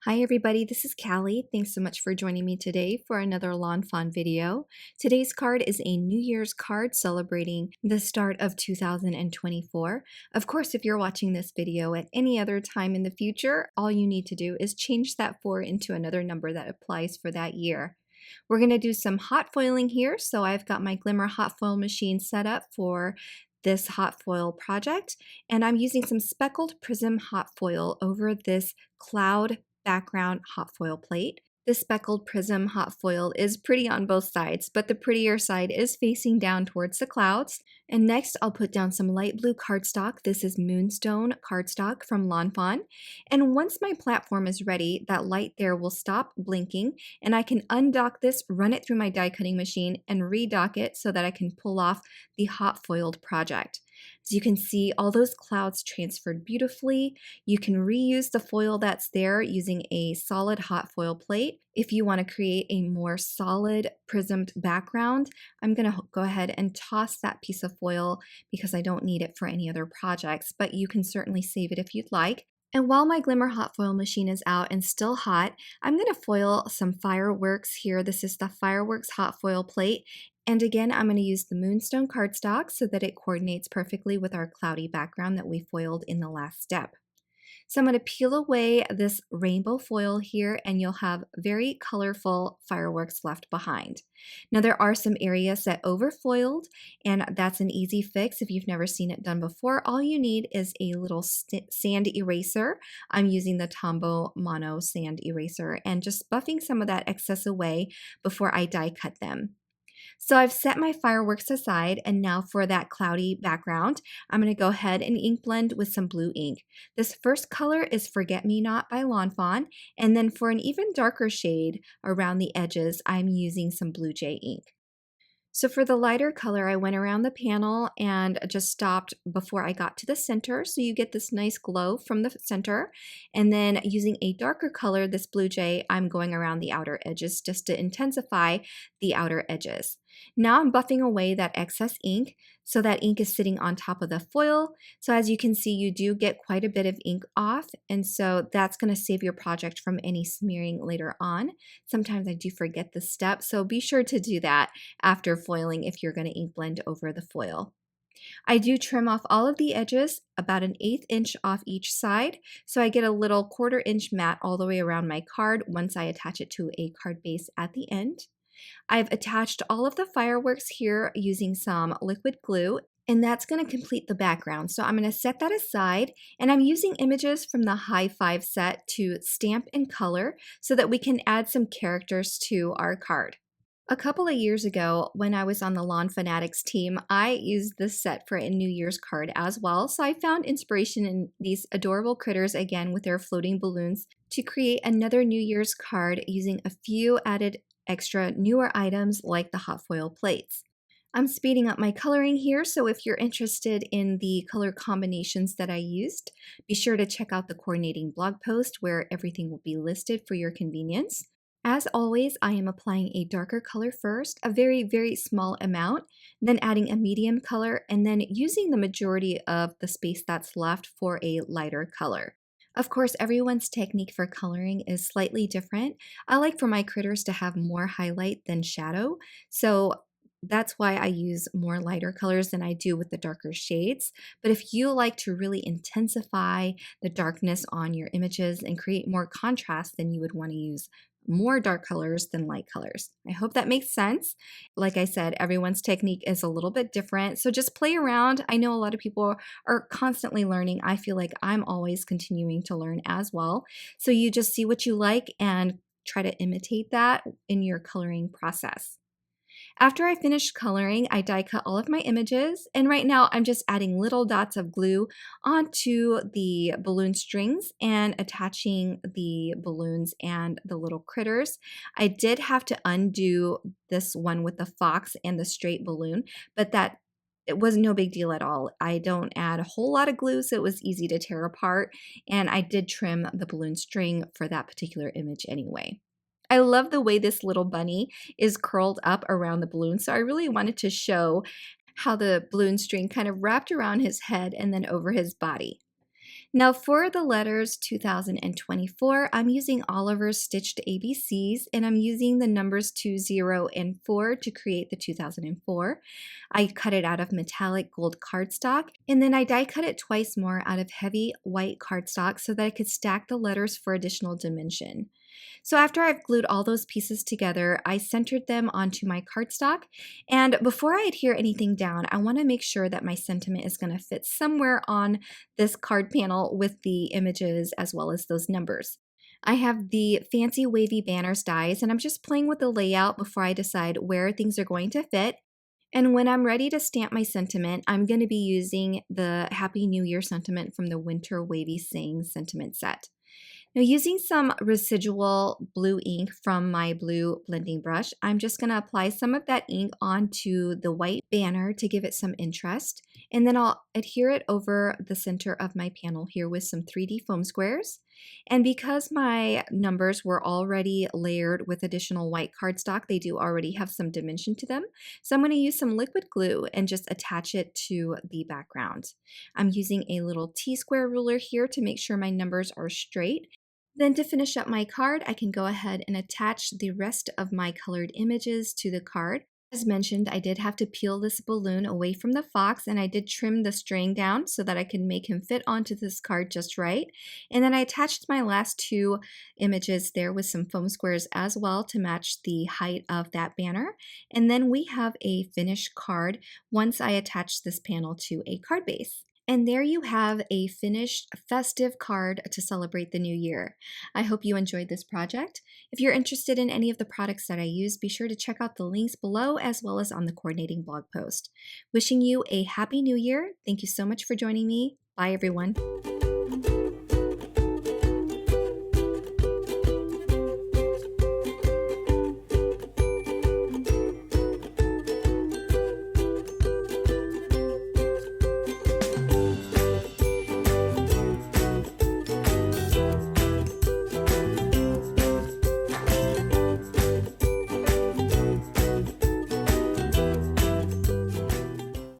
Hi everybody, this is Callie. Thanks so much for joining me today for another Lawn Fawn video. Today's card is a New Year's card celebrating the start of 2024. Of course, if you're watching this video at any other time in the future, all you need to do is change that 4 into another number that applies for that year. We're going to do some hot foiling here, so I've got my Glimmer hot foil machine set up for this hot foil project, and I'm using some speckled prism hot foil over this cloud background hot foil plate. This speckled prism hot foil is pretty on both sides, but the prettier side is facing down towards the clouds. And next I'll put down some light blue cardstock. This is Moonstone cardstock from lawnfawn. And once my platform is ready, that light there will stop blinking and I can undock this, run it through my die cutting machine and redock it so that I can pull off the hot foiled project. As you can see, all those clouds transferred beautifully. You can reuse the foil that's there using a solid hot foil plate. If you want to create a more solid prismed background, I'm going to go ahead and toss that piece of foil because I don't need it for any other projects, but you can certainly save it if you'd like. And while my Glimmer hot foil machine is out and still hot, I'm going to foil some fireworks here. This is the fireworks hot foil plate. And again, I'm going to use the Moonstone cardstock so that it coordinates perfectly with our cloudy background that we foiled in the last step. So I'm going to peel away this rainbow foil here and you'll have very colorful fireworks left behind. Now there are some areas that overfoiled and that's an easy fix if you've never seen it done before. All you need is a little sand eraser. I'm using the Tombow mono sand eraser and just buffing some of that excess away before I die cut them. So I've set my fireworks aside, and now for that cloudy background, I'm going to go ahead and ink blend with some blue ink. This first color is Forget Me Not by lawnfawn, and then for an even darker shade around the edges, I'm using some Blue Jay ink. So for the lighter color, I went around the panel and just stopped before I got to the center. So you get this nice glow from the center. And then using a darker color, this Blue Jay, I'm going around the outer edges just to intensify the outer edges. Now I'm buffing away that excess ink. So that ink is sitting on top of the foil. So as you can see, you do get quite a bit of ink off. And so that's going to save your project from any smearing later on. Sometimes I do forget this step. So be sure to do that after foiling if you're going to ink blend over the foil. I do trim off all of the edges, about 1/8 inch off each side, so I get a little 1/4 inch mat all the way around my card once I attach it to a card base at the end. I've attached all of the fireworks here using some liquid glue, and that's going to complete the background. So I'm going to set that aside, and I'm using images from the High 5 set to stamp and color so that we can add some characters to our card. A couple of years ago, when I was on the Lawn Fanatics team, I used this set for a New Year's card as well. So I found inspiration in these adorable critters, again with their floating balloons, to create another New Year's card using a few added extra newer items like the hot foil plates. I'm speeding up my coloring here, so if you're interested in the color combinations that I used, be sure to check out the coordinating blog post where everything will be listed for your convenience. As always, I am applying a darker color first, a very, very small amount, then adding a medium color, and then using the majority of the space that's left for a lighter color. Of course, everyone's technique for coloring is slightly different. I like for my critters to have more highlight than shadow, so that's why I use more lighter colors than I do with the darker shades. But if you like to really intensify the darkness on your images and create more contrast, then you would want to use more dark colors than light colors. I hope that makes sense. Like I said, everyone's technique is a little bit different, so just play around. I know a lot of people are constantly learning. I feel like I'm always continuing to learn as well. So you just see what you like and try to imitate that in your coloring process. After I finished coloring, I die cut all of my images, and right now I'm just adding little dots of glue onto the balloon strings and attaching the balloons and the little critters. I did have to undo this one with the fox and the straight balloon, but it was no big deal at all. I don't add a whole lot of glue, so it was easy to tear apart, and I did trim the balloon string for that particular image anyway. I love the way this little bunny is curled up around the balloon, so I really wanted to show how the balloon string kind of wrapped around his head and then over his body. Now for the letters 2024, I'm using Oliver's Stitched ABCs, and I'm using the numbers 2, 0, and 4 to create the 2004. I cut it out of metallic gold cardstock, and then I die cut it twice more out of heavy white cardstock so that I could stack the letters for additional dimension. So after I've glued all those pieces together, I centered them onto my cardstock. And before I adhere anything down, I want to make sure that my sentiment is going to fit somewhere on this card panel with the images as well as those numbers. I have the fancy wavy banners dies, and I'm just playing with the layout before I decide where things are going to fit. And when I'm ready to stamp my sentiment, I'm going to be using the Happy New Year sentiment from the Winter Wavy Sing sentiment set. Now, using some residual blue ink from my blue blending brush, I'm just going to apply some of that ink onto the white banner to give it some interest. And then I'll adhere it over the center of my panel here with some 3D foam squares. And because my numbers were already layered with additional white cardstock, they do already have some dimension to them. So I'm going to use some liquid glue and just attach it to the background. I'm using a little T-square ruler here to make sure my numbers are straight. Then to finish up my card, I can go ahead and attach the rest of my colored images to the card. As mentioned, I did have to peel this balloon away from the fox, and I did trim the string down so that I could make him fit onto this card just right. And then I attached my last two images there with some foam squares as well to match the height of that banner. And then we have a finished card once I attach this panel to a card base. And there you have a finished festive card to celebrate the new year. I hope you enjoyed this project. If you're interested in any of the products that I use, be sure to check out the links below as well as on the coordinating blog post. Wishing you a happy new year. Thank you so much for joining me. Bye everyone.